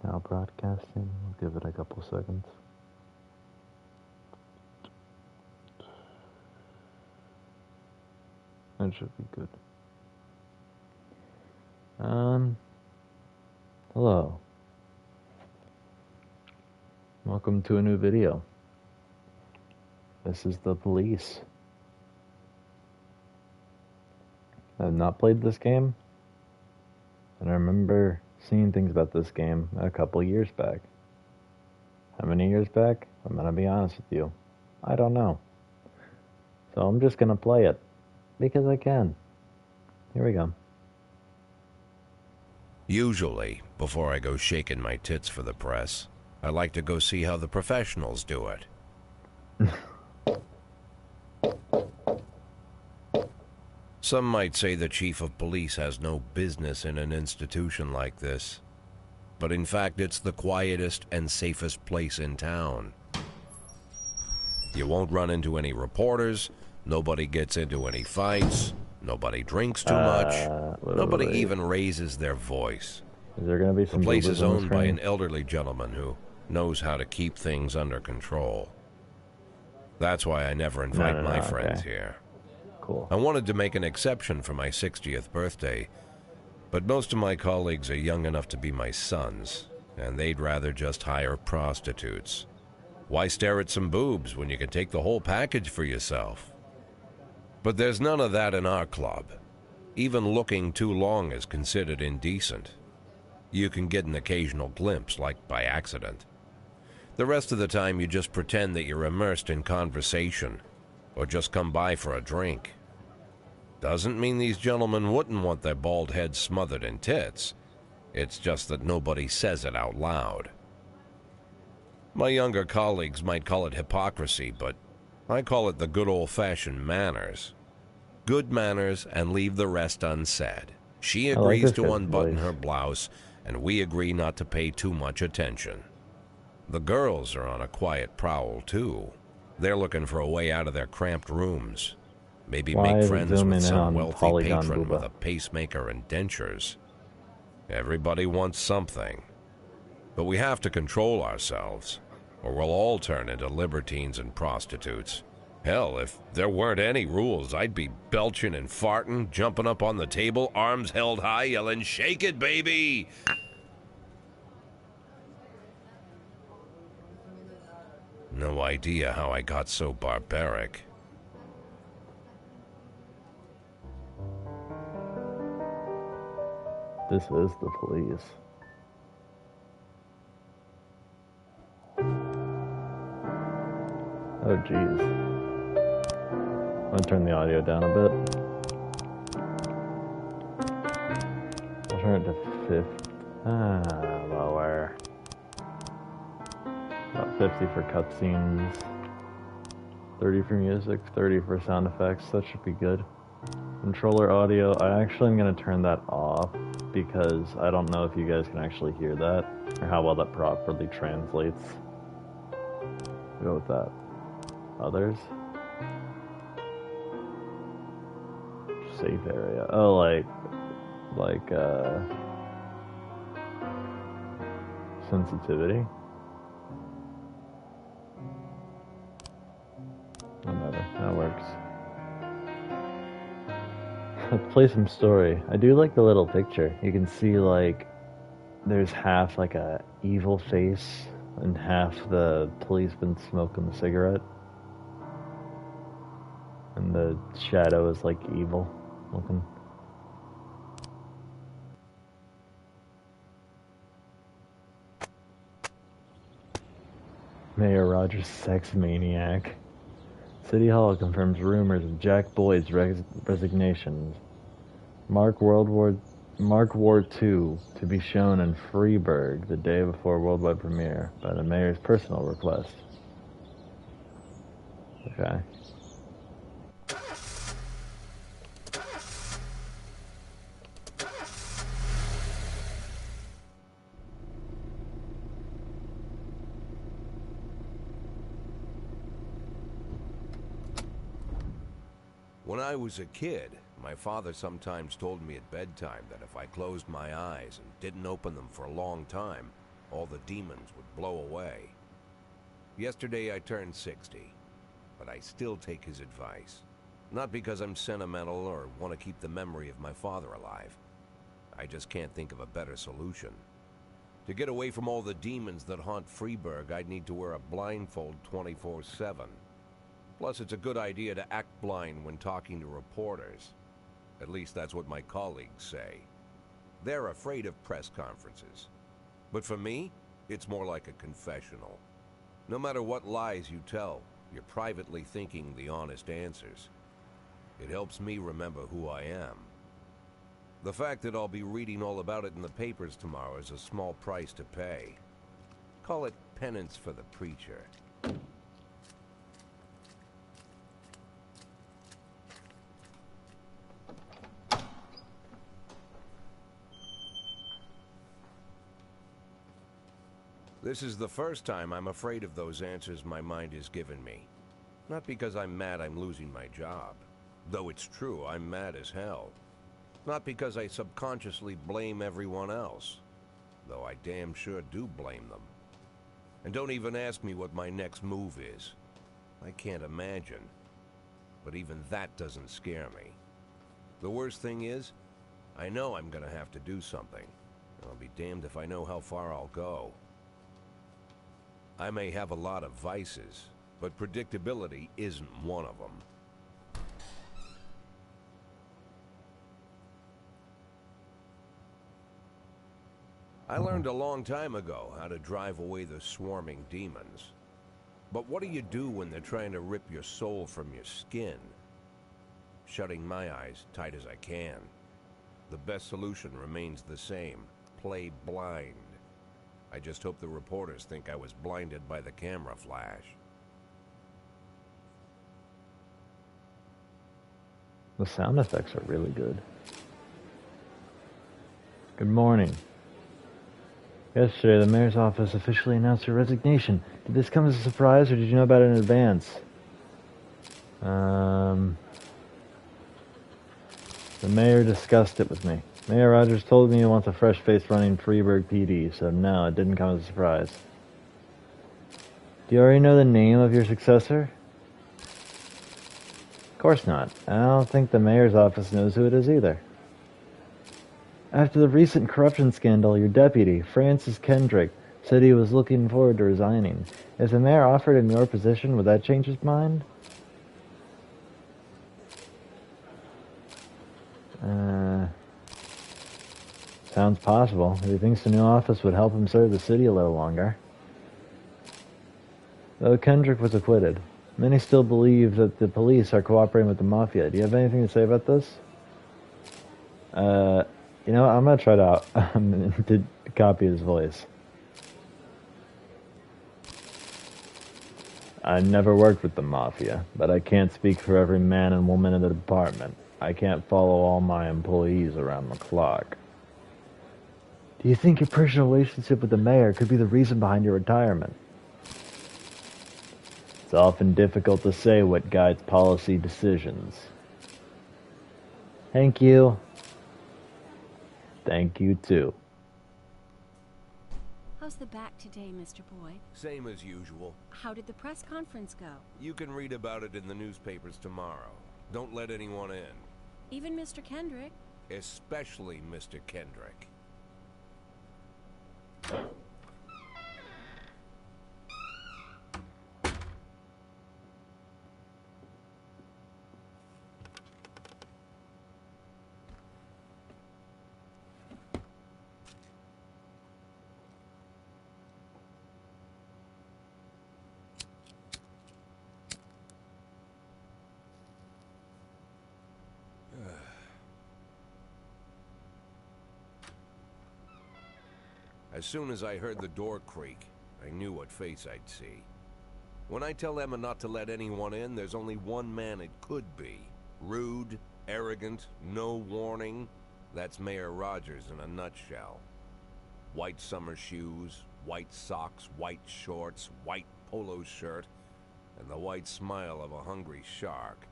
Now broadcasting. We'll give it a couple seconds. That should be good. Hello. Welcome to a new video. This is The Police. I've not played this game, and I remember seeing things about this game a couple years back. How many years back? I'm gonna be honest with you. I don't know. So I'm just gonna play it. Because I can. Here we go. Usually, before I go shaking my tits for the press, I like to go see how the professionals do it. Some might say the chief of police has no business in an institution like this. But in fact, it's the quietest and safest place in town. You won't run into any reporters, nobody gets into any fights, nobody drinks too much, nobody even raises their voice. Is there gonna be some The place is owned by an screen? elderly gentleman who knows how to keep things under control. That's why I never invite my friends here. Cool. I wanted to make an exception for my 60th birthday, but most of my colleagues are young enough to be my sons, and they'd rather just hire prostitutes. Why stare at some boobs when you can take the whole package for yourself? But there's none of that in our club. Even looking too long is considered indecent. You can get an occasional glimpse, like by accident. The rest of the time you just pretend that you're immersed in conversation, or just come by for a drink. Doesn't mean these gentlemen wouldn't want their bald heads smothered in tits. It's just that nobody says it out loud. My younger colleagues might call it hypocrisy, but I call it the good old-fashioned manners. Good manners and leave the rest unsaid. She agrees to unbutton her blouse, and we agree not to pay too much attention. The girls are on a quiet prowl, too. They're looking for a way out of their cramped rooms. Maybe make friends with some wealthy patron with a pacemaker and dentures. Everybody wants something. But we have to control ourselves, or we'll all turn into libertines and prostitutes. Hell, if there weren't any rules, I'd be belching and farting, jumping up on the table, arms held high, yelling, "Shake it, baby!" No idea how I got so barbaric. This is The Police. Oh jeez. I'm gonna turn the audio down a bit. I'll turn it to 50. Lower. About 50 for cutscenes. 30 for music, 30 for sound effects. That should be good. Controller audio, I actually am going to turn that off because I don't know if you guys can actually hear that or how well that properly translates. We'll go with that. Others? Safe area. Oh, like sensitivity? Whatever, that works. Let's play some story. I do like the little picture. You can see like there's half like a evil face and half the policeman smoking the cigarette. And the shadow is like evil looking. Mayor Rogers, sex maniac. City Hall confirms rumors of Jack Boyd's resignation. Mark War II to be shown in Freiburg the day before worldwide premiere by the mayor's personal request. Okay. When I was a kid, my father sometimes told me at bedtime that if I closed my eyes and didn't open them for a long time, all the demons would blow away. Yesterday I turned 60, but I still take his advice. Not because I'm sentimental or want to keep the memory of my father alive. I just can't think of a better solution. To get away from all the demons that haunt Freeburg, I'd need to wear a blindfold 24/7. Plus, it's a good idea to act blind when talking to reporters. At least that's what my colleagues say. They're afraid of press conferences. But for me, it's more like a confessional. No matter what lies you tell, you're privately thinking the honest answers. It helps me remember who I am. The fact that I'll be reading all about it in the papers tomorrow is a small price to pay. Call it penance for the preacher. This is the first time I'm afraid of those answers my mind has given me. Not because I'm mad I'm losing my job. Though it's true, I'm mad as hell. Not because I subconsciously blame everyone else. Though I damn sure do blame them. And don't even ask me what my next move is. I can't imagine. But even that doesn't scare me. The worst thing is, I know I'm gonna have to do something. I'll be damned if I know how far I'll go. I may have a lot of vices, but predictability isn't one of them. I learned a long time ago how to drive away the swarming demons. But what do you do when they're trying to rip your soul from your skin? Shutting my eyes tight as I can. The best solution remains the same. Play blind. I just hope the reporters think I was blinded by the camera flash. The sound effects are really good. Good morning. Yesterday, the mayor's office officially announced her resignation. Did this come as a surprise, or did you know about it in advance? The mayor discussed it with me. Mayor Rogers told me he wants a fresh face running Freeburg PD, so no, it didn't come as a surprise. Do you already know the name of your successor? Of course not. I don't think the mayor's office knows who it is either. After the recent corruption scandal, your deputy, Francis Kendrick, said he was looking forward to resigning. If the mayor offered him your position, would that change his mind? Sounds possible. He thinks the new office would help him serve the city a little longer. Though Kendrick was acquitted, many still believe that the police are cooperating with the mafia. Do you have anything to say about this? You know, I'm gonna try to copy his voice. I never worked with the mafia, but I can't speak for every man and woman in the department. I can't follow all my employees around the clock. Do you think your personal relationship with the mayor could be the reason behind your retirement? It's often difficult to say what guides policy decisions. Thank you. Thank you, too. How's the back today, Mr. Boyd? Same as usual. How did the press conference go? You can read about it in the newspapers tomorrow. Don't let anyone in. Even Mr. Kendrick? Especially Mr. Kendrick. As soon as I heard the door creak, I knew what face I'd see. When I tell Emma not to let anyone in, there's only one man it could be. Rude, arrogant, no warning. That's Mayor Rogers in a nutshell. White summer shoes, white socks, white shorts, white polo shirt, and the white smile of a hungry shark.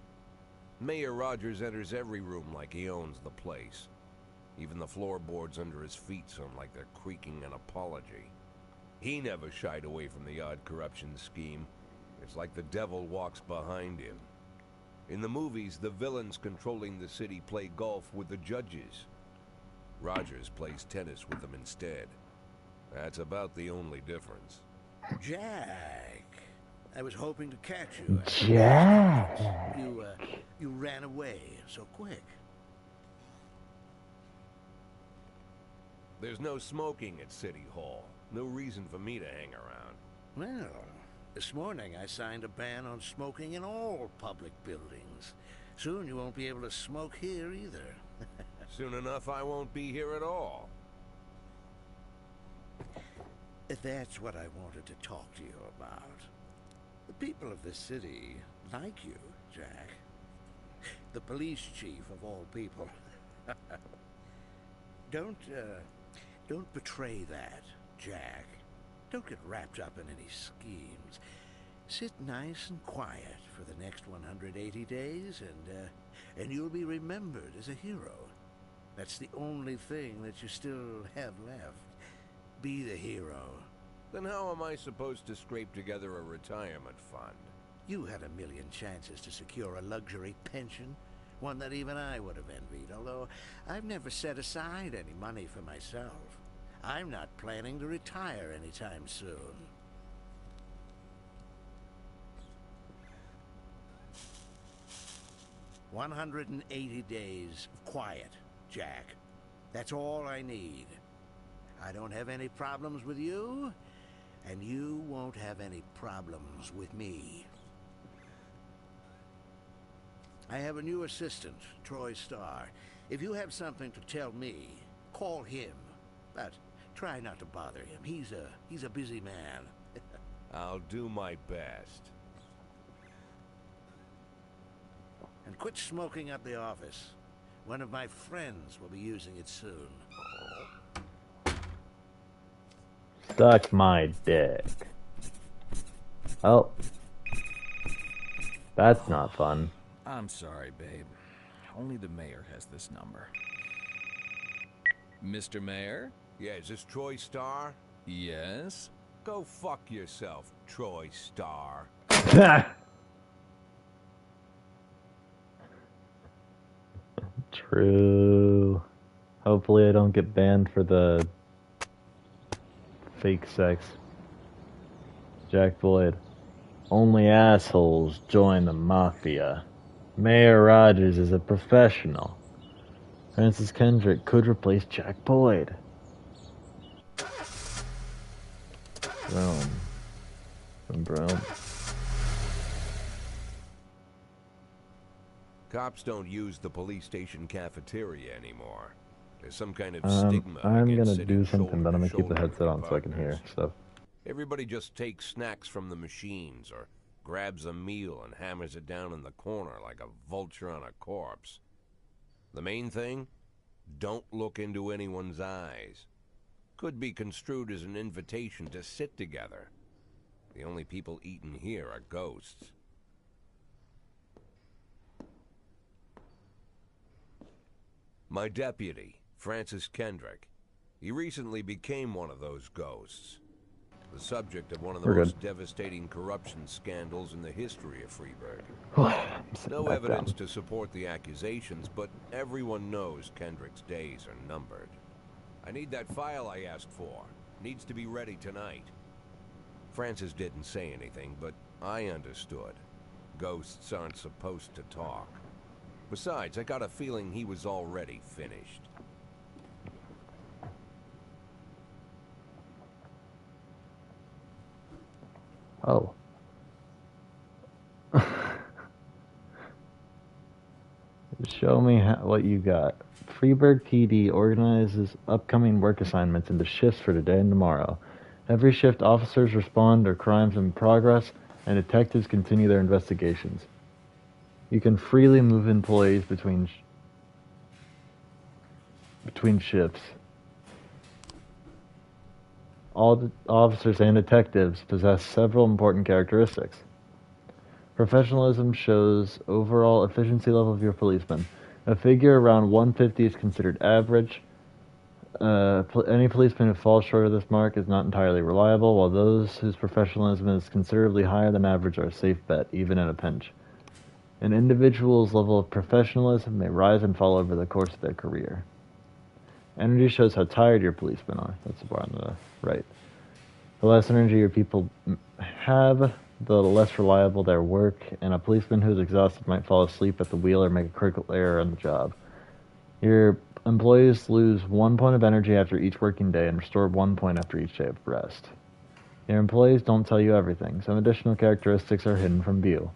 Mayor Rogers enters every room like he owns the place. Even the floorboards under his feet sound like they're creaking an apology. He never shied away from the odd corruption scheme. It's like the devil walks behind him. In the movies, the villains controlling the city play golf with the judges. Rogers plays tennis with them instead. That's about the only difference. Jack, I was hoping to catch you. Jack! You ran away so quick. There's no smoking at City Hall. No reason for me to hang around. Well, this morning I signed a ban on smoking in all public buildings. Soon you won't be able to smoke here either. Soon enough, I won't be here at all. That's what I wanted to talk to you about. The people of this city like you, Jack. The police chief of all people. Don't betray that, Jack. Don't get wrapped up in any schemes. Sit nice and quiet for the next 180 days, and you'll be remembered as a hero. That's the only thing that you still have left. Be the hero. Then how am I supposed to scrape together a retirement fund? You had a million chances to secure a luxury pension, one that even I would have envied, although I've never set aside any money for myself. I'm not planning to retire anytime soon. "180 days of quiet, Jack. That's all I need. I don't have any problems with you, and you won't have any problems with me. I have a new assistant, Troy Starr. If you have something to tell me, call him. But try not to bother him. He's a busy man. I'll do my best. And quit smoking up the office. One of my friends will be using it soon. Suck my dick. Oh. That's not fun. I'm sorry, babe. Only the mayor has this number. Mr. Mayor? Yeah, is this Troy Starr? Yes? Go fuck yourself, Troy Starr. True. Hopefully I don't get banned for the fake sex. Jack Boyd. Only assholes join the mafia. Mayor Rogers is a professional. Francis Kendrick could replace Jack Boyd. Boom. Boom, boom. Cops don't use the police station cafeteria anymore. There's some kind of stigma I'm against gonna sitting do something, but I'm gonna keep the shoulder to headset shoulder on so I can hear partners. stuff. Everybody just takes snacks from the machines or grabs a meal and hammers it down in the corner like a vulture on a corpse. The main thing? Don't look into anyone's eyes. Could be construed as an invitation to sit together. The only people eating here are ghosts. My deputy, Francis Kendrick. He recently became one of those ghosts. The subject of one of the We're most good. devastating corruption scandals in the history of Freeburg. I'm sitting No back evidence down. to support the accusations, but everyone knows Kendrick's days are numbered. I need that file I asked for. Needs to be ready tonight. Francis didn't say anything, but I understood. Ghosts aren't supposed to talk. Besides, I got a feeling he was already finished. Oh. Show me what you got. Freeburg PD organizes upcoming work assignments into shifts for today and tomorrow. Every shift, officers respond to crimes in progress, and detectives continue their investigations. You can freely move employees between shifts. All the officers and detectives possess several important characteristics. Professionalism shows overall efficiency level of your policeman. A figure around 150 is considered average. Any policeman who falls short of this mark is not entirely reliable, while those whose professionalism is considerably higher than average are a safe bet, even in a pinch. An individual's level of professionalism may rise and fall over the course of their career. Energy shows how tired your policemen are. That's the bar on the right. The less energy your people have, the less reliable their work, and a policeman who is exhausted might fall asleep at the wheel or make a critical error on the job. Your employees lose 1 point of energy after each working day and restore 1 point after each day of rest. Your employees don't tell you everything. Some additional characteristics are hidden from view.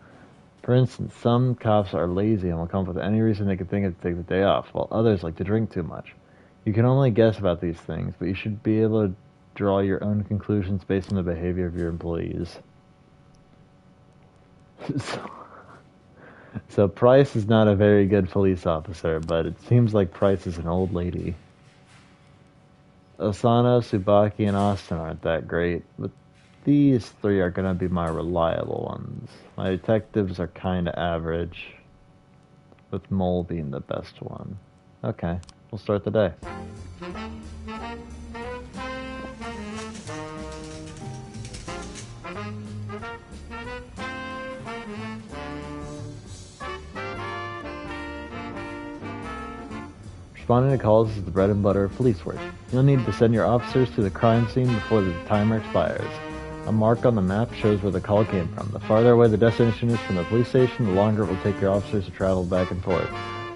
For instance, some cops are lazy and will come up with any reason they can think of to take the day off, while others like to drink too much. You can only guess about these things, but you should be able to draw your own conclusions based on the behavior of your employees. So Price is not a very good police officer, but it seems like Price is an old lady. Asano, Tsubaki, and Austin aren't that great, but these three are gonna be my reliable ones. My detectives are kinda average, with Mole being the best one. Okay, we'll start the day. Responding to calls is the bread and butter of police work. You'll need to send your officers to the crime scene before the timer expires. A mark on the map shows where the call came from. The farther away the destination is from the police station, the longer it will take your officers to travel back and forth.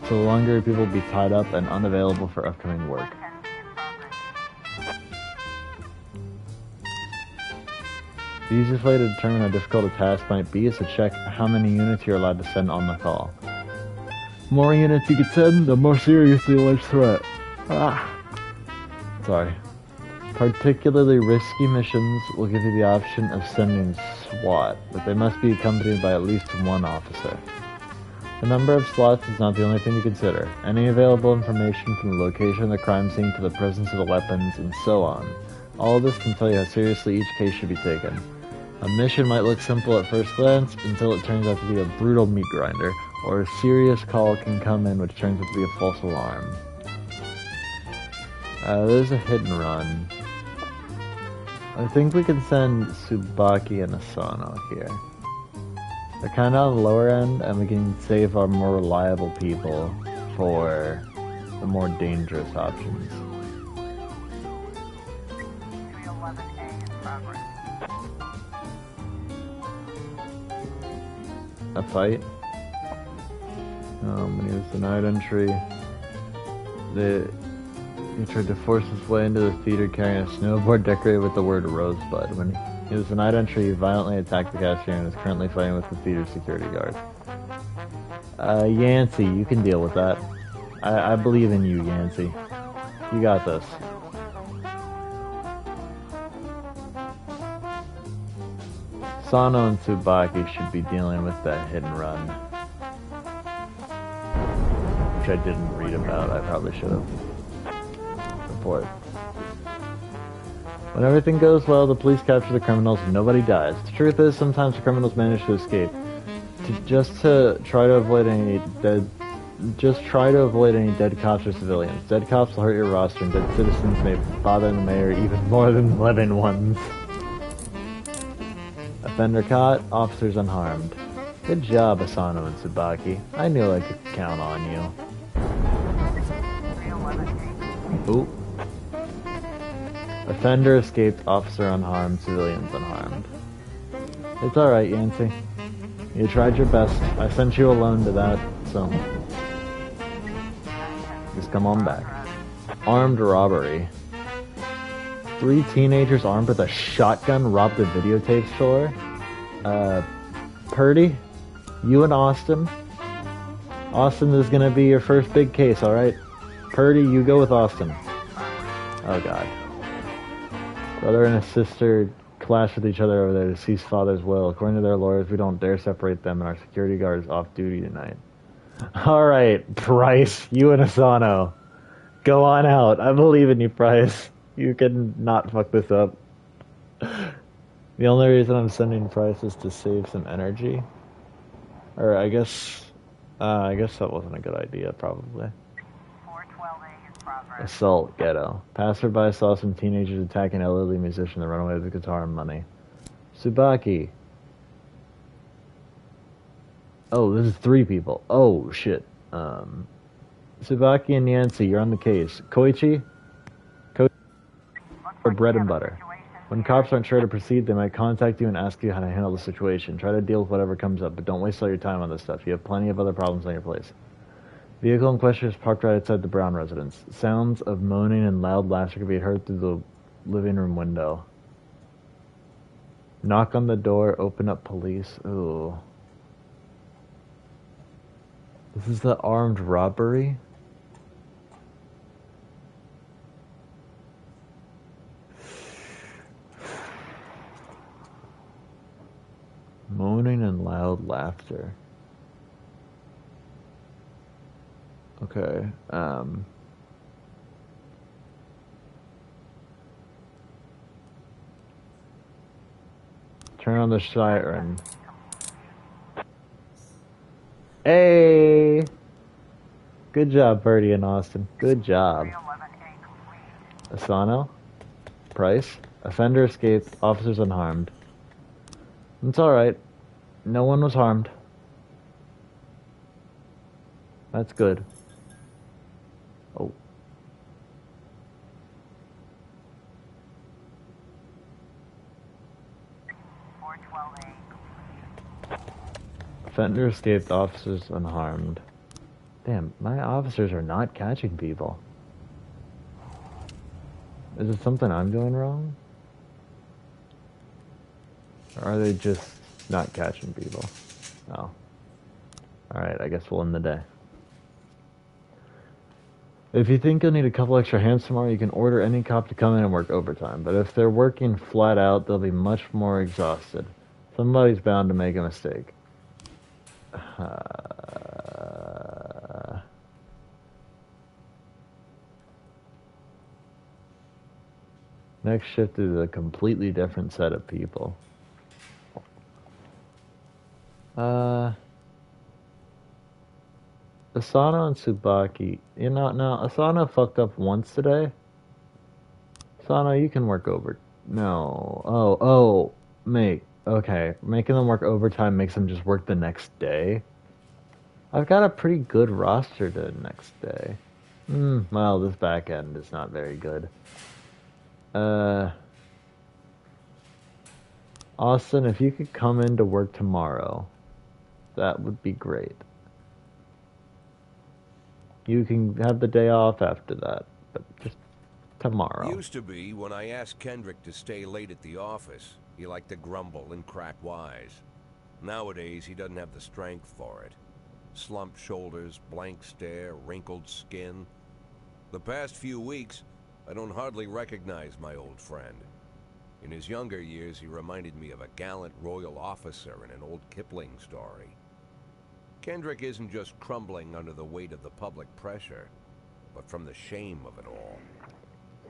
So the longer your people will be tied up and unavailable for upcoming work. The easiest way to determine how difficult a task might be is to check how many units you're allowed to send on the call. The more units you can send, the more serious the alleged threat. Sorry. Particularly risky missions will give you the option of sending SWAT, but they must be accompanied by at least one officer. The number of slots is not the only thing to consider. Any available information from the location of the crime scene to the presence of the weapons, and so on. All of this can tell you how seriously each case should be taken. A mission might look simple at first glance until it turns out to be a brutal meat grinder, or a serious call can come in which turns out to be a false alarm. There's a hit and run. I think we can send Tsubaki and Asano here. They're kind of on the lower end, and we can save our more reliable people for the more dangerous options. A fight? When he was denied entry, he tried to force his way into the theater carrying a snowboard decorated with the word Rosebud. When he was denied entry, he violently attacked the cashier and is currently fighting with the theater security guard. Yancey, you can deal with that. I believe in you, Yancey. You got this. Sano and Tsubaki should be dealing with that hit and run. Which I didn't read about, I probably should have. Report. When everything goes well, the police capture the criminals and nobody dies. The truth is, sometimes the criminals manage to escape. Just try to avoid any dead cops or civilians. Dead cops will hurt your roster, and dead citizens may bother the mayor even more than living ones. Offender caught, officers unharmed. Good job, Asano and Tsubaki. I knew I could count on you. Ooh. Offender escaped, officer unharmed, civilians unharmed. It's alright, Yancey. You tried your best. I sent you alone to that, so... just come on back. Armed robbery. 3 teenagers armed with a shotgun robbed a videotape store. Purdy, you and Austin. Austin is gonna be your first big case, alright? Purdy, you go with Austin. Oh god. Brother and a sister clash with each other over their deceased father's will. According to their lawyers, we don't dare separate them, and our security guard is off duty tonight. Alright, Price, you and Asano. Go on out. I believe in you, Price. You can not fuck this up. The only reason I'm sending Price is to save some energy. Or I guess that wasn't a good idea, probably. 412A is progress. Assault, ghetto. Passerby saw some teenagers attacking an elderly musician that run away with the guitar and money. Tsubaki. Oh, this is 3 people. Oh, shit. Tsubaki and Yancy, you're on the case. Koichi? Koichi for bread and butter. When cops aren't sure to proceed, they might contact you and ask you how to handle the situation. Try to deal with whatever comes up, but don't waste all your time on this stuff. You have plenty of other problems on your plate. Vehicle in question is parked right outside the Brown residence. Sounds of moaning and loud laughter can be heard through the living room window. Knock on the door, open up police. Ooh. This is the armed robbery? Moaning and loud laughter. Okay, turn on the siren. Hey! Good job, Birdie and Austin. Good job. Asano? Price? Offender escaped, officers unharmed. It's alright. No one was harmed. That's good. Oh. Offender escaped, officers unharmed. Damn, my officers are not catching people. Is it something I'm doing wrong? Or are they just not catching people? Oh. Alright, I guess we'll end the day. If you think you'll need a couple extra hands tomorrow, you can order any cop to come in and work overtime. But if they're working flat out, they'll be much more exhausted. Somebody's bound to make a mistake. Next shift is a completely different set of people. Asano and Tsubaki. You know, no, Asano fucked up once today. Asano, you can work over. No. Oh, mate. Okay. Making them work overtime makes them just work the next day. I've got a pretty good roster to next day. Well, this back end is not very good. Austin, if you could come in to work tomorrow, that would be great. You can have the day off after that, but just tomorrow. Used to be when I asked Kendrick to stay late at the office, he liked to grumble and crack wise. Nowadays, he doesn't have the strength for it. Slumped shoulders, blank stare, wrinkled skin. The past few weeks, I don't hardly recognize my old friend. In his younger years, he reminded me of a gallant royal officer in an old Kipling story. Kendrick isn't just crumbling under the weight of the public pressure, but from the shame of it all.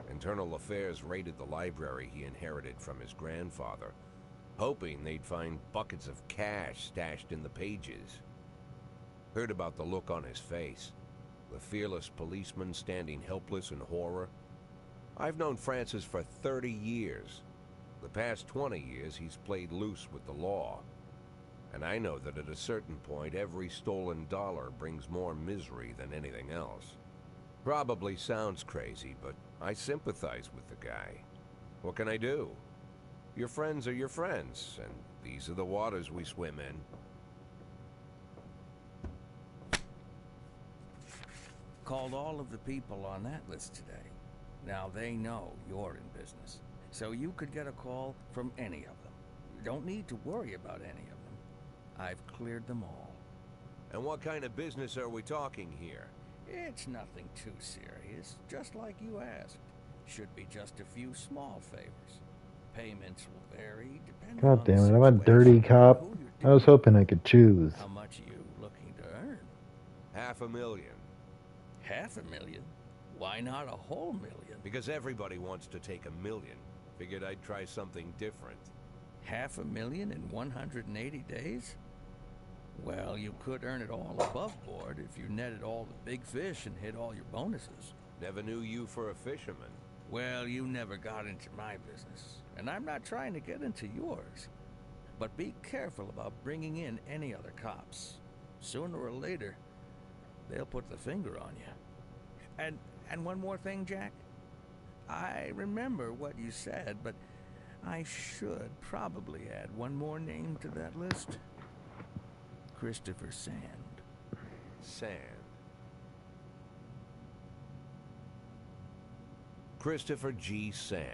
Internal Affairs raided the library he inherited from his grandfather, hoping they'd find buckets of cash stashed in the pages. Heard about the look on his face, the fearless policeman standing helpless in horror. I've known Francis for 30 years. The past 20 years, he's played loose with the law. And I know that at a certain point, every stolen dollar brings more misery than anything else. Probably sounds crazy, but I sympathize with the guy. What can I do? Your friends are your friends, and these are the waters we swim in. Called all of the people on that list today. Now they know you're in business, so you could get a call from any of them. You don't need to worry about any of them. I've cleared them all. And what kind of business are we talking here? It's nothing too serious, just like you asked. Should be just a few small favors. Payments will vary depending on God damn the it, I'm a dirty situation cop. and who you're I was dealing hoping I could choose. with. How much are you looking to earn? $500,000. $500,000? Why not a whole million? Because everybody wants to take $1 million. Figured I'd try something different. $500,000 in 180 days? Well, you could earn it all above board if you netted all the big fish and hit all your bonuses. Never knew you for a fisherman. Well, you never got into my business, and I'm not trying to get into yours. But be careful about bringing in any other cops. Sooner or later, they'll put the finger on you. And one more thing, Jack. I remember what you said, but I should probably add one more name to that list. Christopher Sand. Sand. Christopher G. Sand.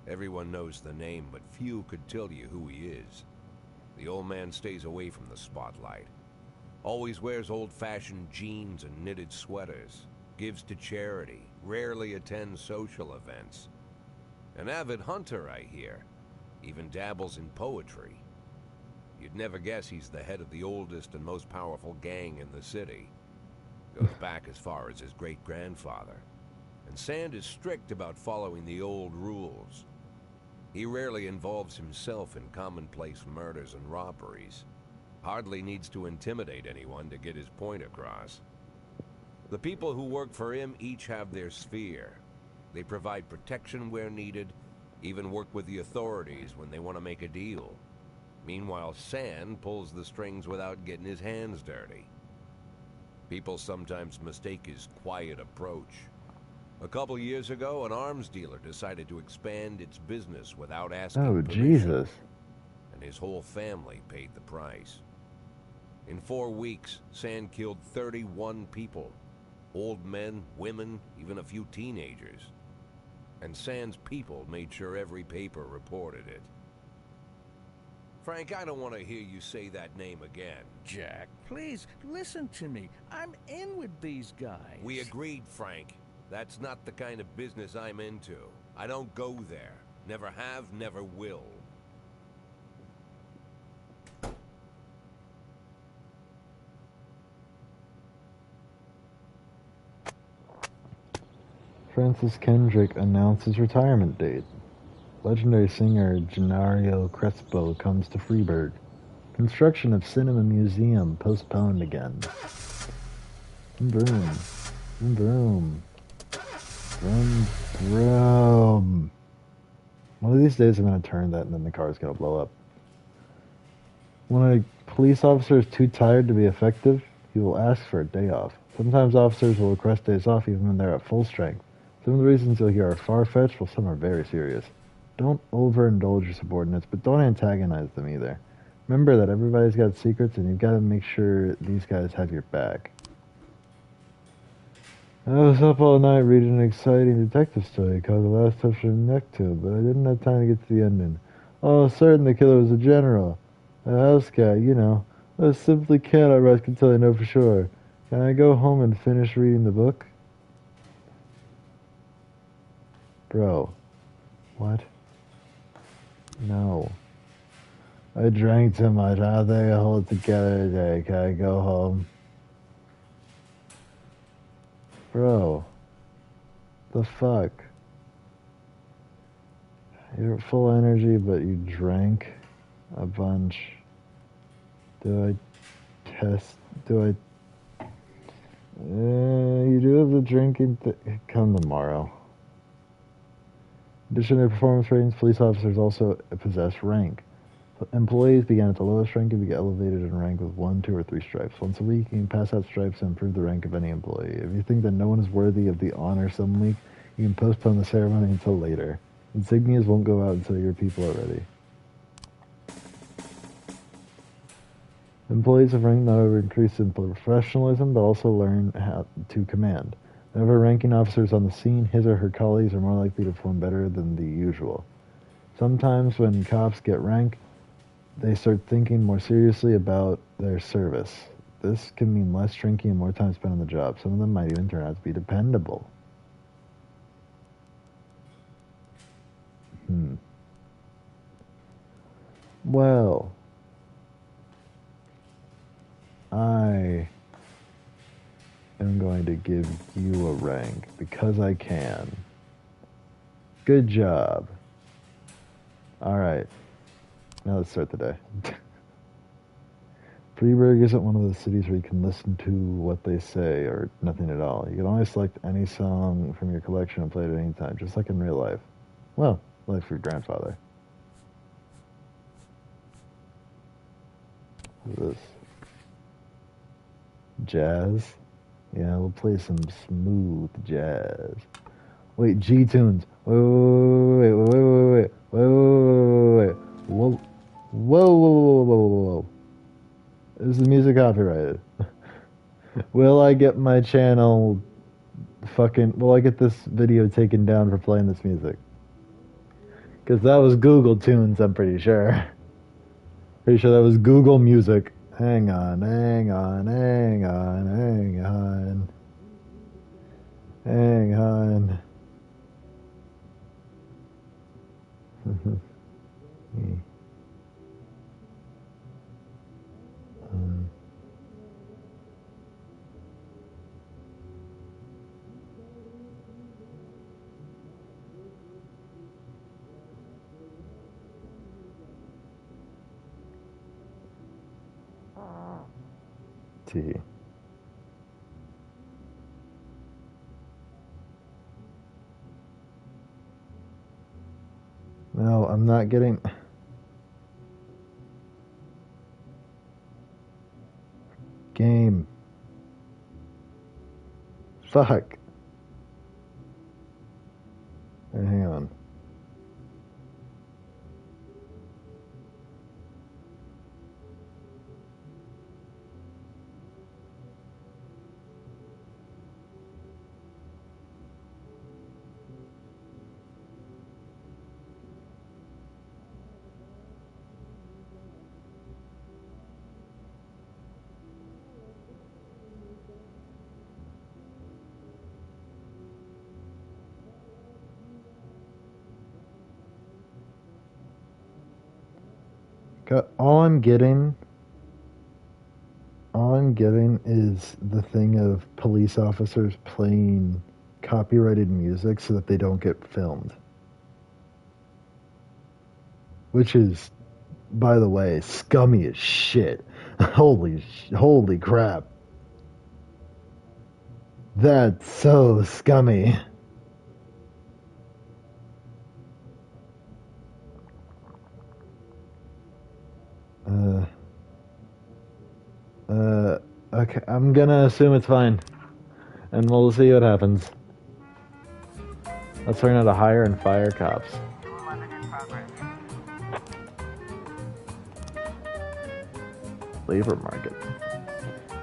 Everyone knows the name, but few could tell you who he is. The old man stays away from the spotlight. Always wears old-fashioned jeans and knitted sweaters. Gives to charity. Rarely attends social events. An avid hunter, I hear. Even dabbles in poetry. You'd never guess he's the head of the oldest and most powerful gang in the city. Goes back as far as his great-grandfather. And Sand is strict about following the old rules. He rarely involves himself in commonplace murders and robberies. Hardly needs to intimidate anyone to get his point across. The people who work for him each have their sphere. They provide protection where needed, even work with the authorities when they want to make a deal. Meanwhile, Sand pulls the strings without getting his hands dirty. People sometimes mistake his quiet approach. A couple years ago, an arms dealer decided to expand its business without asking Oh, permission, Jesus. and his whole family paid the price. In 4 weeks, Sand killed 31 people. Old men, women, even a few teenagers. And Sand's people made sure every paper reported it. Frank, I don't want to hear you say that name again. Jack, please, listen to me. I'm in with these guys. We agreed, Frank. That's not the kind of business I'm into. I don't go there. Never have, never will. Francis Kendrick announced his retirement date. Legendary singer Gennaro Crespo comes to Freeburg. Construction of Cinema Museum postponed again. Vroom. Vroom. Vroom. Vroom. One of these days I'm going to turn that and then the car's going to blow up. When a police officer is too tired to be effective, he will ask for a day off. Sometimes officers will request days off even when they're at full strength. Some of the reasons you'll hear are far-fetched, while some are very serious. Don't overindulge your subordinates, but don't antagonize them either. Remember that everybody's got secrets, and you've got to make sure these guys have your back. I was up all night reading an exciting detective story called The Last Touch of Necto, but I didn't have time to get to the ending. Oh, certain the killer was a general. A house cat, you know. I simply cannot rest until I know for sure. Can I go home and finish reading the book? Bro. What? No. I drank too much. I don't think I hold it together today. Can I go home? Bro. The fuck? You're full energy, but you drank a bunch. Do I test? Do I... you do have the drinking come tomorrow. In addition to their performance ratings, police officers also possess rank. Employees began at the lowest rank and be elevated in rank with 1, 2, or 3 stripes. Once a week, you can pass out stripes and improve the rank of any employee. If you think that no one is worthy of the honor some week, you can postpone the ceremony until later. Insignias won't go out until your people are ready. Employees of rank not only increase in professionalism, but also learn how to command. Whenever a ranking officer is on the scene, his or her colleagues are more likely to perform better than the usual. Sometimes when cops get rank, they start thinking more seriously about their service. This can mean less drinking and more time spent on the job. Some of them might even turn out to be dependable. Well, I am going to give you a rank because I can. Good job. Alright. Now let's start the day. Freeburg isn't one of the cities where you can listen to what they say or nothing at all. You can only select any song from your collection and play it at any time, just like in real life. Well, like for your grandfather. What is this? Jazz? Yeah, we'll play some smooth jazz. Wait, G-tunes. Wait. Whoa. Whoa. Is the music copyrighted? Will I get my channel will I get this video taken down for playing this music? Because that was Google Tunes, I'm pretty sure. Pretty sure that was Google Music. Hang on. T. No, I'm not getting... Game. Fuck. Hang on. All I'm getting is the thing of police officers playing copyrighted music so that they don't get filmed. Which is, by the way, scummy as shit. Holy crap. That's so scummy. Okay, I'm gonna assume it's fine. And we'll see what happens. Let's learn how to hire and fire cops. Labor market.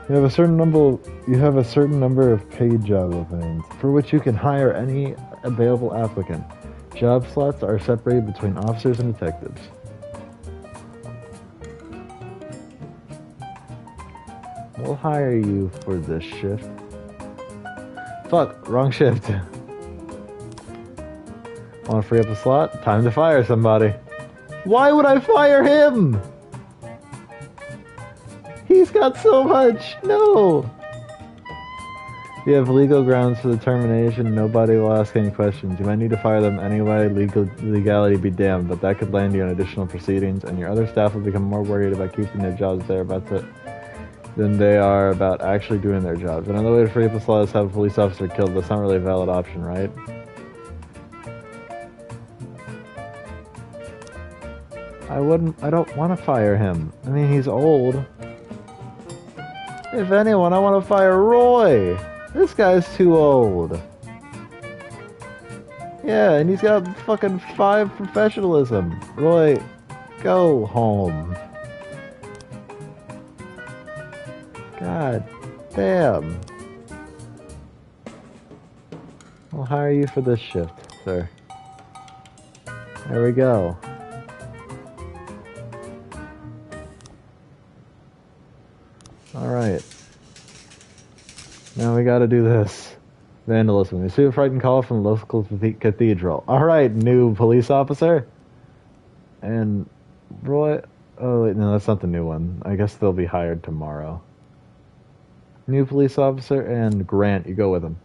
You have a certain number of paid job openings, for which you can hire any available applicant. Job slots are separated between officers and detectives. We'll hire you for this shift. Fuck, wrong shift. Want to free up a slot? Time to fire somebody. Why would I fire him? He's got so much. No. You have legal grounds for the termination. Nobody will ask any questions. You might need to fire them anyway. Legality be damned, but that could land you in additional proceedings, and your other staff will become more worried about keeping their jobs than they are about actually doing their jobs. Another way to free up a slot is to have a police officer killed. That's not really a valid option, right? I don't want to fire him. I mean, he's old. If anyone, I want to fire Roy. This guy's too old. Yeah, and he's got fucking 5 professionalism. Roy, go home. God damn. I'll hire you for this shift, sir. There we go. Alright. Now we gotta do this. Vandalism. You see a frightened call from the local cathedral. Alright, new police officer. And Roy... Oh, wait, no, that's not the new one. I guess they'll be hired tomorrow. New police officer and Grant, you go with him.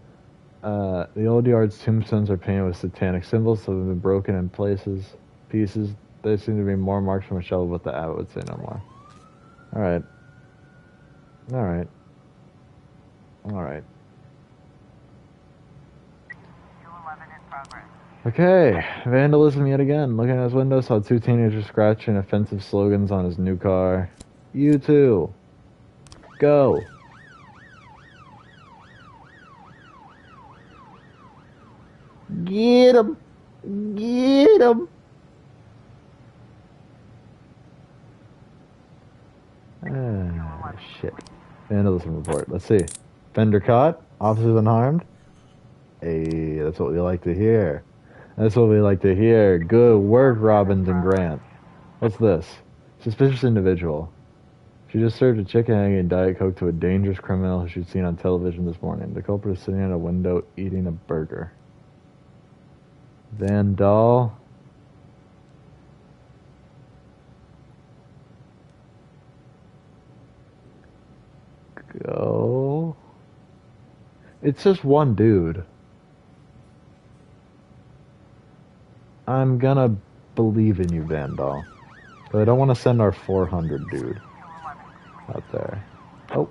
The old yard's tombstones are painted with satanic symbols, so they've been broken in pieces. There seem to be more marks from a shovel, but the abbot would say no more. Alright. Alright. Alright. 211 in progress. Okay, vandalism yet again. Looking at his window, saw two teenagers scratching offensive slogans on his new car. You too. Go. Get him. Get him. Ah, shit. Vandalism report. Let's see. Fender caught. Officers unharmed. Hey, that's what we like to hear. That's what we like to hear. Good work, Robbins and Grant. What's this? Suspicious individual. She just served a chicken egg and Diet Coke to a dangerous criminal who she'd seen on television this morning. The culprit is sitting at a window eating a burger. Van Dahl. Go. It's just one dude. I'm gonna believe in you, Vandal. But I don't want to send our 400 dude out there. Oh.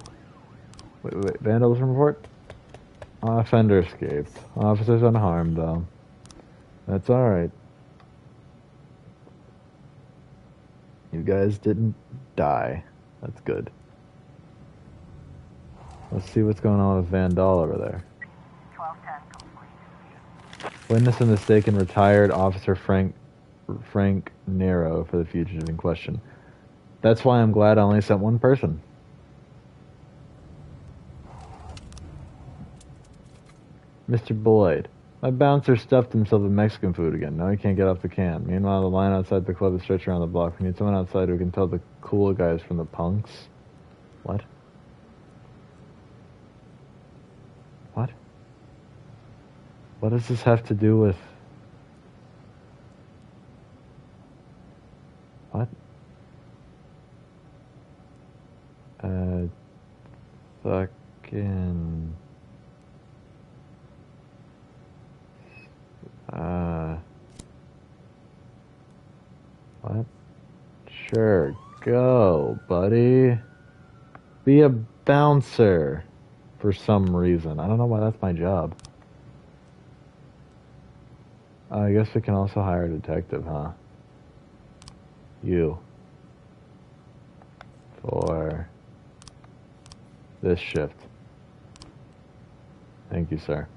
Wait. Vandalism report? Offender escaped. Officers unharmed, though. That's alright. You guys didn't die. That's good. Let's see what's going on with Vandal over there. 1210 complete. Witness a mistaken retired Officer Frank Nero for the fugitive in question. That's why I'm glad I only sent one person. Mr. Boyd. My bouncer stuffed himself with Mexican food again. Now he can't get off the can. Meanwhile, the line outside the club is stretched around the block. We need someone outside who can tell the cool guys from the punks. What? What? What does this have to do with... What? Fucking... What? Sure, go, buddy. Be a bouncer for some reason. I don't know why that's my job. I guess we can also hire a detective, huh? You. For this shift. Thank you, sir.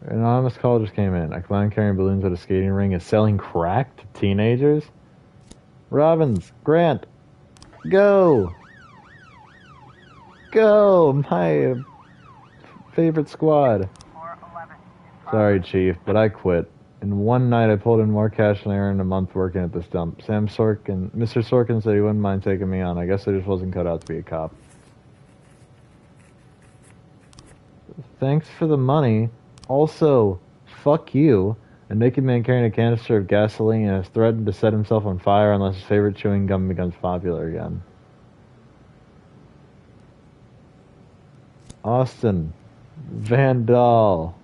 An anonymous call just came in. A clown carrying balloons at a skating ring is selling crack to teenagers? Robbins, Grant, go! Go! My favorite squad. 411. Sorry, Chief, but I quit. In one night, I pulled in more cash than I earned a month working at this dump. Mr. Sorkin said he wouldn't mind taking me on. I guess I just wasn't cut out to be a cop. Thanks for the money. Also, fuck you. A naked man carrying a canister of gasoline has threatened to set himself on fire unless his favorite chewing gum becomes popular again. Austin. Vandal.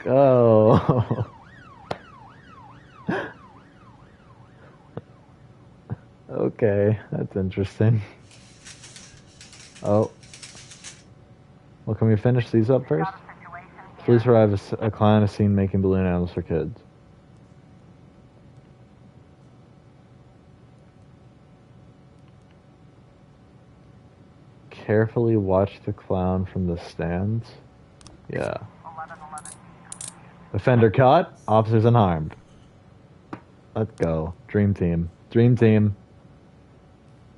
Go. Okay, that's interesting. Oh. Well, can we finish these up first? Police arrive a client is seen making balloon animals for kids. Carefully watch the clown from the stands. Yeah. 1111. Offender caught. Officers unharmed. Let's go. Dream team. Dream team.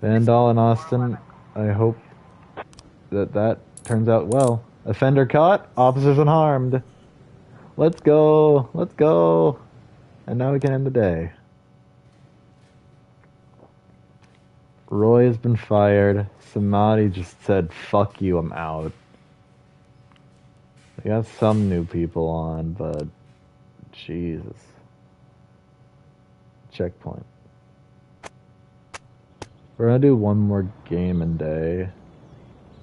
Vandal and Austin, I hope that turns out well. Offender caught. Officers unharmed. Let's go. Let's go. And now we can end the day. Roy has been fired. Samadhi just said, fuck you, I'm out. We got some new people on, but Jesus. Checkpoint. We're gonna do one more game a day.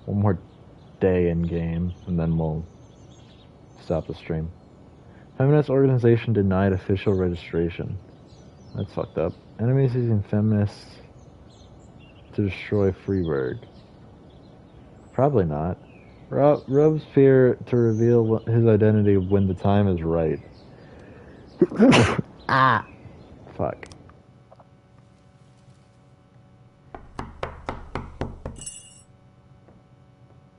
One more day in game, and then we'll stop the stream. Feminist organization denied official registration. That's fucked up. Enemies using feminists to destroy Freeburg. Probably not. Robespierre to reveal his identity when the time is right. Ah! Fuck.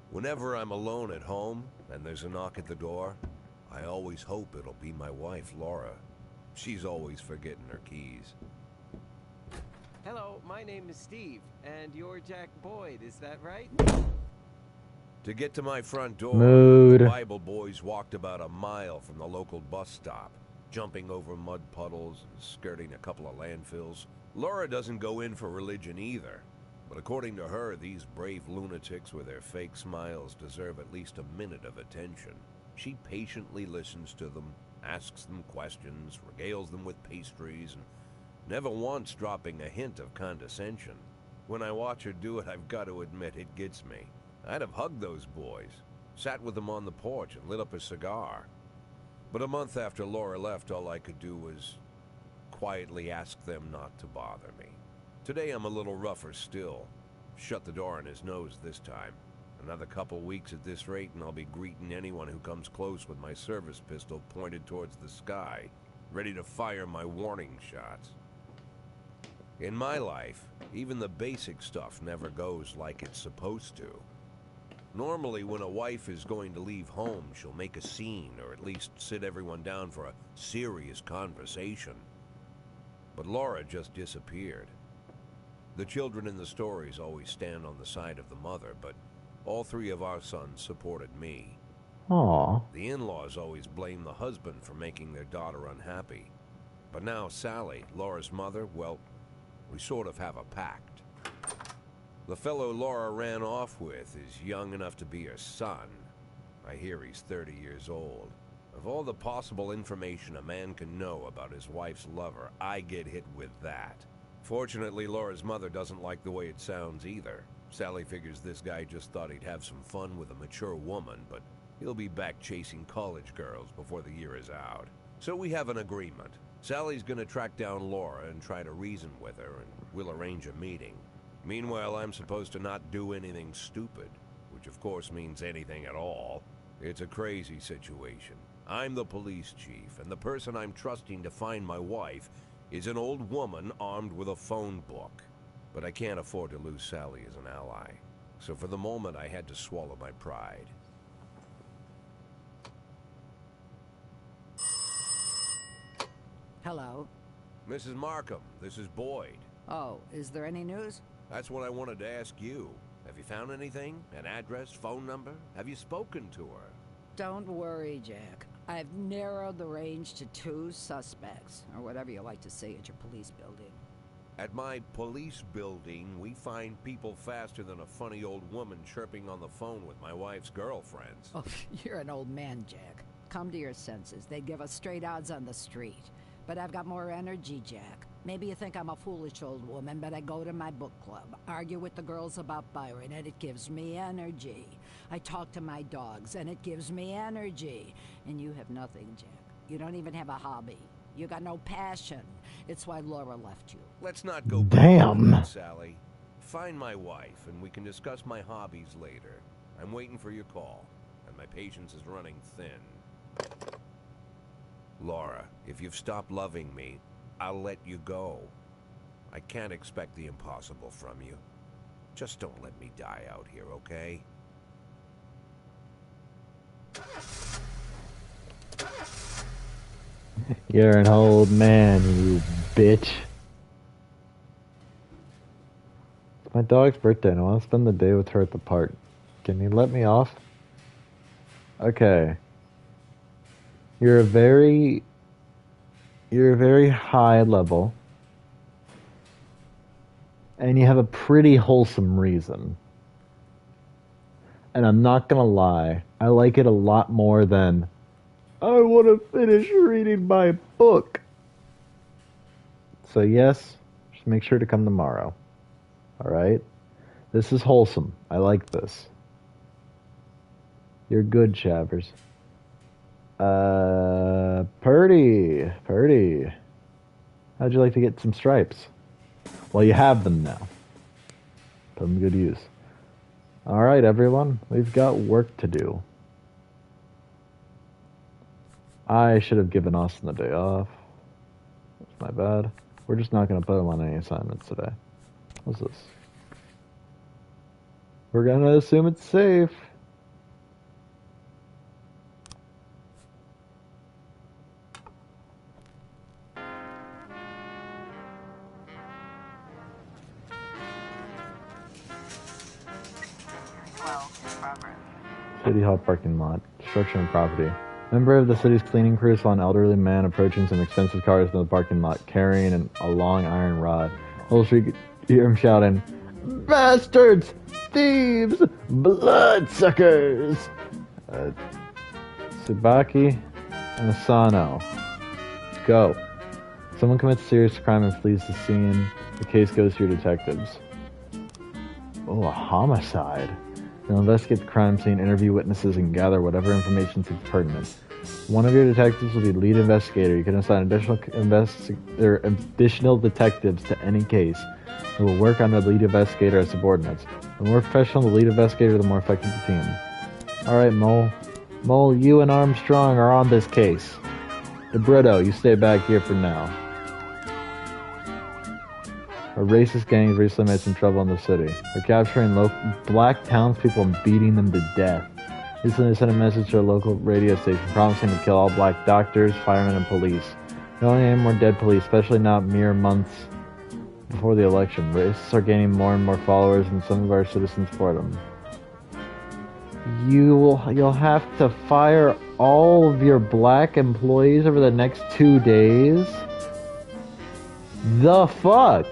Whenever I'm alone at home and there's a knock at the door, I always hope it'll be my wife, Laura. She's always forgetting her keys. Hello, my name is Steve, and you're Jack Boyd, is that right? To get to my front door, Mood. the Bible boys walked about a mile from the local bus stop, jumping over mud puddles and skirting a couple of landfills. Laura doesn't go in for religion either, but according to her, these brave lunatics with their fake smiles deserve at least a minute of attention. She patiently listens to them, asks them questions, regales them with pastries, and never once dropping a hint of condescension. When I watch her do it, I've got to admit it gets me. I'd have hugged those boys, sat with them on the porch and lit up a cigar. But a month after Laura left, all I could do was quietly ask them not to bother me. Today I'm a little rougher still. Shut the door on his nose this time. Another couple weeks at this rate and I'll be greeting anyone who comes close with my service pistol pointed towards the sky, ready to fire my warning shots. In my life, even the basic stuff never goes like it's supposed to. Normally, when a wife is going to leave home, she'll make a scene, or at least sit everyone down for a serious conversation. But Laura just disappeared. The children in the stories always stand on the side of the mother, but all three of our sons supported me. Aww. The in-laws always blame the husband for making their daughter unhappy. But now Sally, Laura's mother, well, we sort of have a pact. The fellow Laura ran off with is young enough to be her son. I hear he's 30 years old. Of all the possible information a man can know about his wife's lover, I get hit with that. Fortunately, Laura's mother doesn't like the way it sounds either. Sally figures this guy just thought he'd have some fun with a mature woman, but he'll be back chasing college girls before the year is out. So we have an agreement. Sally's gonna track down Laura and try to reason with her, and we'll arrange a meeting. Meanwhile, I'm supposed to not do anything stupid, which of course means anything at all. It's a crazy situation. I'm the police chief, and the person I'm trusting to find my wife is an old woman armed with a phone book. But I can't afford to lose Sally as an ally. So for the moment, I had to swallow my pride. Hello. Mrs. Markham, this is Boyd. Oh, is there any news? That's what I wanted to ask you. Have you found anything? An address, phone number? Have you spoken to her? Don't worry, Jack. I've narrowed the range to 2 suspects, or whatever you like to say at your police building. At my police building, we find people faster than a funny old woman chirping on the phone with my wife's girlfriends. Oh, you're an old man, Jack. Come to your senses. They'd give us straight odds on the street. But I've got more energy, Jack. Maybe you think I'm a foolish old woman, but I go to my book club, argue with the girls about Byron, and it gives me energy. I talk to my dogs, and it gives me energy. And you have nothing, Jack. You don't even have a hobby. You got no passion. It's why Laura left you. Let's not go back Damn. to that, Sally. Find my wife, and we can discuss my hobbies later. I'm waiting for your call, and my patience is running thin. Laura, if you've stopped loving me, I'll let you go. I can't expect the impossible from you. Just don't let me die out here, okay? You're an old man, you bitch. It's my dog's birthday and I want to spend the day with her at the park. Can you let me off? Okay. You're a very high level. And you have a pretty wholesome reason. And I'm not gonna lie, I like it a lot more than I want to finish reading my book. So yes, just make sure to come tomorrow. Alright? This is wholesome. I like this. You're good, Shavers. Purdy. Purdy. How'd you like to get some stripes? Well, you have them now. Put them to good use. Alright, everyone. We've got work to do. I should have given Austin the day off. That's my bad. We're just not going to put him on any assignments today. What's this? We're going to assume it's safe. City Hall parking lot. Destruction of property. Member of the city's cleaning crew saw an elderly man approaching some expensive cars in the parking lot, carrying a long iron rod. Whole street could hear him shouting, "Bastards! Thieves! Bloodsuckers!" Tsubaki and Asano. Go. Someone commits a serious crime and flees the scene. The case goes to your detectives. Oh, a homicide. They'll investigate the crime scene, interview witnesses, and gather whatever information seems pertinent. One of your detectives will be lead investigator. You can assign additional detectives to any case who will work on the lead investigator as subordinates. The more professional the lead investigator, the more effective the team. Alright, Mole. Mole, you and Armstrong are on this case. DeBrito, you stay back here for now. A racist gang has recently made some trouble in the city. They're capturing black townspeople and beating them to death. Recently, they sent a message to a local radio station promising to kill all black doctors, firemen, and police. They don't need any more dead police, especially not mere months before the election. Racists are gaining more and more followers, and some of our citizens support them. You'll have to fire all of your black employees over the next 2 days? The fuck?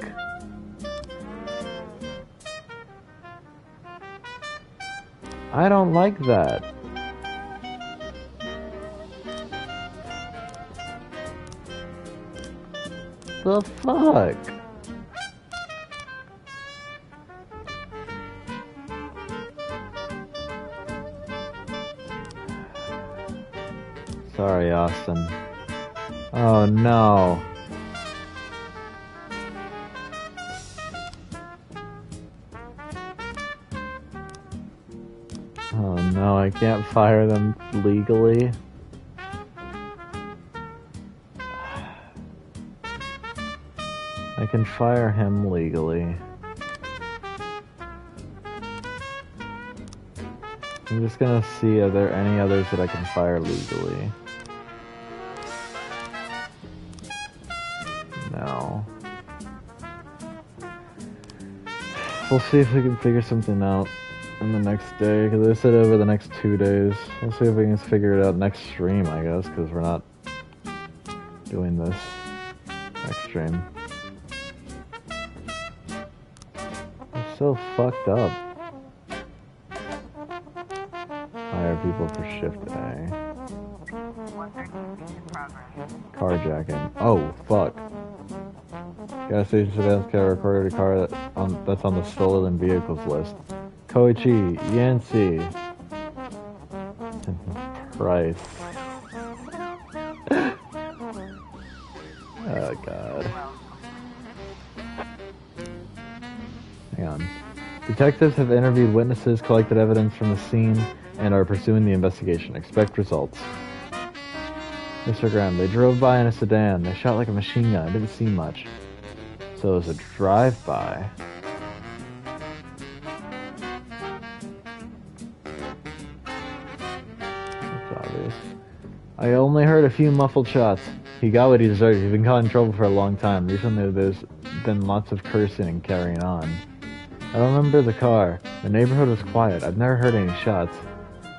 I don't like that. The fuck? Sorry, Austin. Oh no. Oh no, I can't fire them legally. I can fire him legally. I'm just gonna see, are there any others that I can fire legally? No. We'll see if we can figure something out in the next day, because they said over the next 2 days. We'll see if we can figure it out next stream, I guess, because we're not doing this next stream. It's so fucked up. Hire people for shift A. Carjacking. Oh, fuck. Gas station surveillance camera recorded a car that's on the stolen vehicles list. Koichi, Yancy, Price. Oh god. Hang on. Detectives have interviewed witnesses, collected evidence from the scene, and are pursuing the investigation. Expect results. Mr. Graham, they drove by in a sedan. They shot like a machine gun. I didn't see much. So it was a drive-by. I only heard a few muffled shots. He got what he deserved. He's been caught in trouble for a long time. Recently there's been lots of cursing and carrying on. I don't remember the car. The neighborhood was quiet. I've never heard any shots.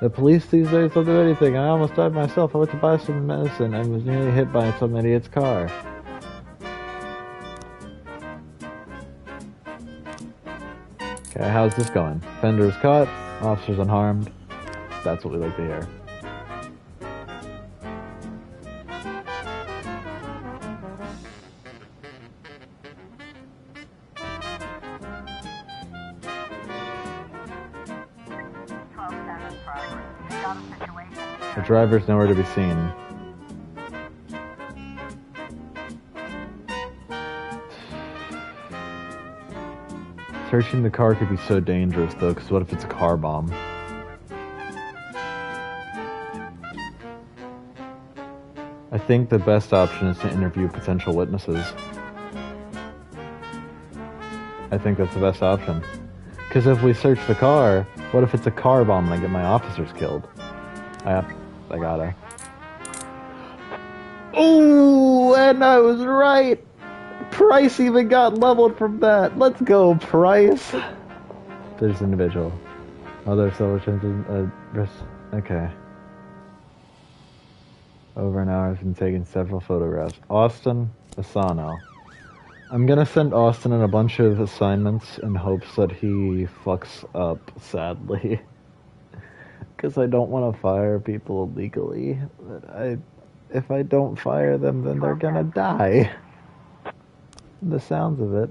The police these days don't do anything. I almost died myself. I went to buy some medicine and was nearly hit by some idiot's car. Okay, how's this going? Fender was caught. Officers unharmed. That's what we like to hear. got a situation The here. driver's nowhere to be seen. Searching the car could be so dangerous, though, because what if it's a car bomb? I think the best option is to interview potential witnesses. I think that's the best option. Because if we search the car, what if it's a car bomb and I get my officers killed? I gotta. Oh, and I was right! Price even got leveled from that. Let's go, Price! There's individual. Other several chances. Okay. Over an hour, I've been taking several photographs. Austin Asano. I'm gonna send Austin in a bunch of assignments in hopes that he fucks up, sadly. Because I don't want to fire people illegally. But if I don't fire them, then they're gonna die. The sounds of it.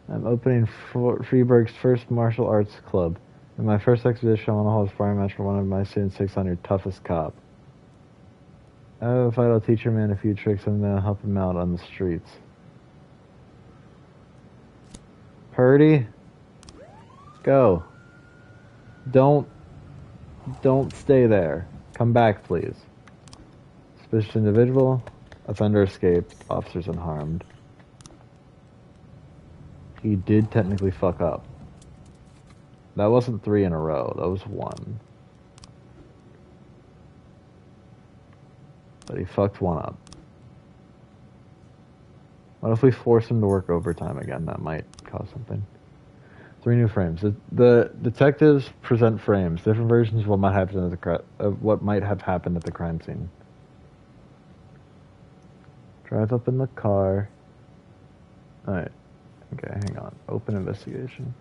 I'm opening Freeburg's first martial arts club. In my first exhibition, I want to hold a sparring match for one of my students takes on your toughest cop. If I'll teach your man a few tricks, I'm gonna help him out on the streets. Purdy, go. Don't stay there. Come back, please. Suspicious individual. Offender escaped. Officers unharmed. He did technically fuck up. That wasn't 3 in a row. That was 1. But he fucked 1 up. What if we force him to work overtime again? That might cause something. 3 new frames. The detectives present frames, different versions of what might happen at what might have happened at the crime scene. Drive up in the car. Alright. Okay, hang on. Open investigation.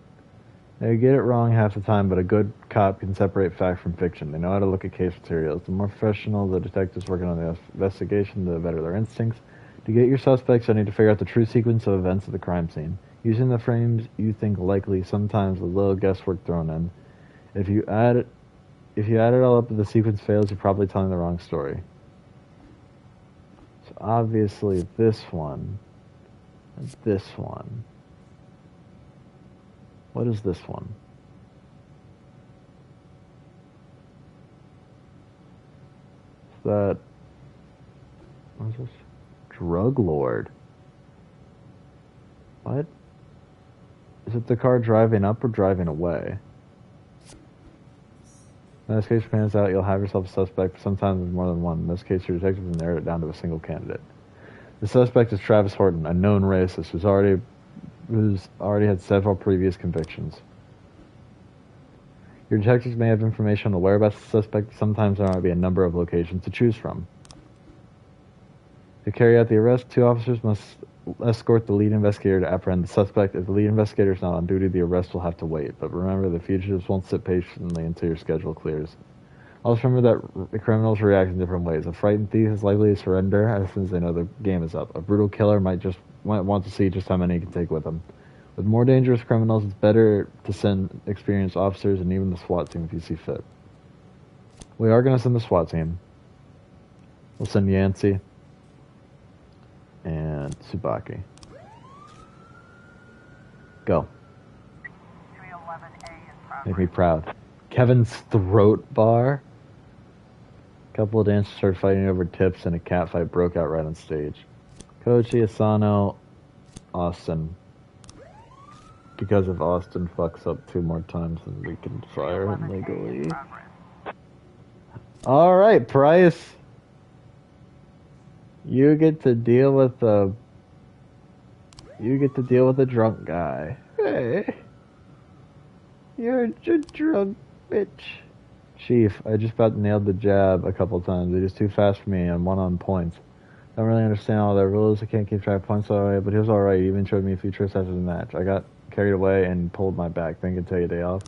They get it wrong half the time, but a good cop can separate fact from fiction. They know how to look at case materials. The more professional the detectives working on the investigation, the better their instincts. To get your suspects, I need to figure out the true sequence of events of the crime scene. Using the frames you think likely, sometimes with a little guesswork thrown in. If you add it all up and the sequence fails, you're probably telling the wrong story. So obviously this one and this one. What is this one? Is that... What is this? Drug lord. What? Is it the car driving up or driving away? In this case, pans out, you'll have yourself a suspect, but sometimes there's more than one. In this case, your detective will narrow it down to a single candidate. The suspect is Travis Horton, a known racist who's already had several previous convictions. Your detectives may have information on the whereabouts of the suspect, but sometimes there might be a number of locations to choose from. To carry out the arrest, 2 officers must escort the lead investigator to apprehend the suspect. If the lead investigator is not on duty, the arrest will have to wait. But remember, the fugitives won't sit patiently until your schedule clears. Also remember that the criminals react in different ways. A frightened thief is likely to surrender as soon as they know the game is up. A brutal killer might want to see just how many he can take with him. With more dangerous criminals, it's better to send experienced officers and even the SWAT team if you see fit. We are going to send the SWAT team. We'll send Yancey and Tsubaki. Go. 311A in progress. Make me proud. Kevin's throat bar. A couple of dancers started fighting over tips and a cat fight broke out right on stage. Kochi, Asano, Austin. Because if Austin fucks up 2 more times, then we can fire him 311A in legally. progress. Alright, Price. You get to deal with the drunk guy. Hey. You're a drunk bitch. Chief, I just about nailed the jab a couple times. It is too fast for me and 1 on points. Don't really understand all the rules. I can't keep track of points all the way, but he was alright. He even showed me a few tricks after the match. I got carried away and pulled my back. Then I can take a day off.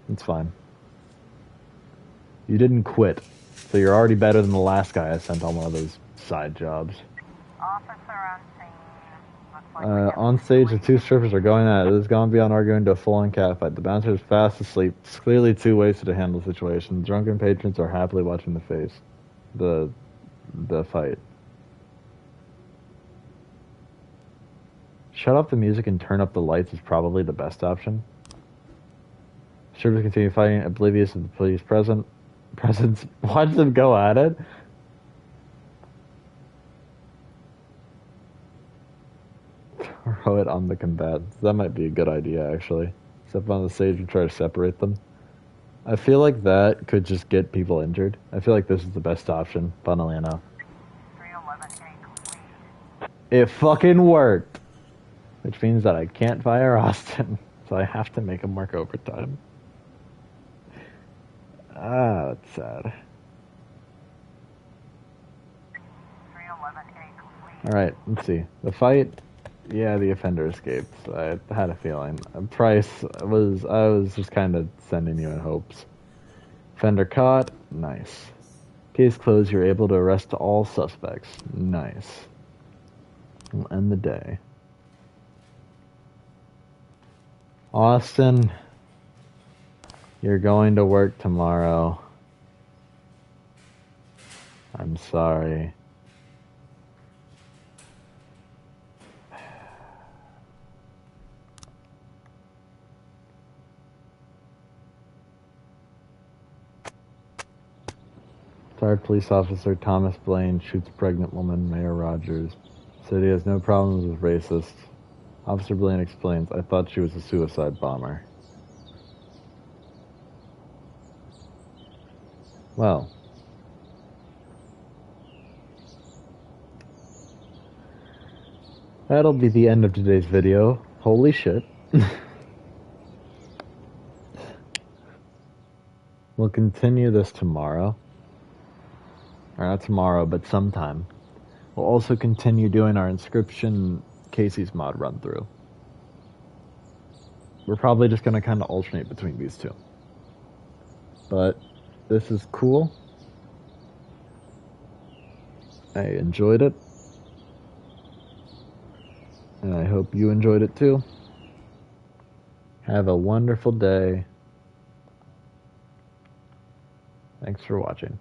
It's fine. You didn't quit, so you're already better than the last guy I sent on one of those side jobs. Officer on scene. Looks On stage, the two strippers are going at it. This has gone beyond arguing to a full-on catfight. The bouncer is fast asleep. It's clearly too wasted to handle the situation. Drunken patrons are happily watching the fight. Shut off the music and turn up the lights is probably the best option. Strippers continue fighting, oblivious of the police presence. Watch them go at it. Throw it on the combatants. That might be a good idea, actually. Step on the stage and try to separate them. I feel like that could just get people injured. I feel like this is the best option, funnily enough. 311A complete. It fucking worked! Which means that I can't fire Austin, so I have to make him work overtime. Ah, that's sad. 311A complete. Alright, let's see. The fight... Yeah, the offender escaped. I had a feeling. Price I was just kind of sending you in hopes. Offender caught. Nice. Case closed. You're able to arrest all suspects. Nice. We'll end the day. Austin, you're going to work tomorrow. I'm sorry. Retired police officer Thomas Blaine shoots pregnant woman, Mayor Rogers. Said he has no problems with racists. Officer Blaine explains, I thought she was a suicide bomber. Well. That'll be the end of today's video. Holy shit. We'll continue this tomorrow. Or not tomorrow, but sometime. We'll also continue doing our Inscription Casey's mod run through. We're probably just going to kind of alternate between these two. But this is cool. I enjoyed it. And I hope you enjoyed it too. Have a wonderful day. Thanks for watching.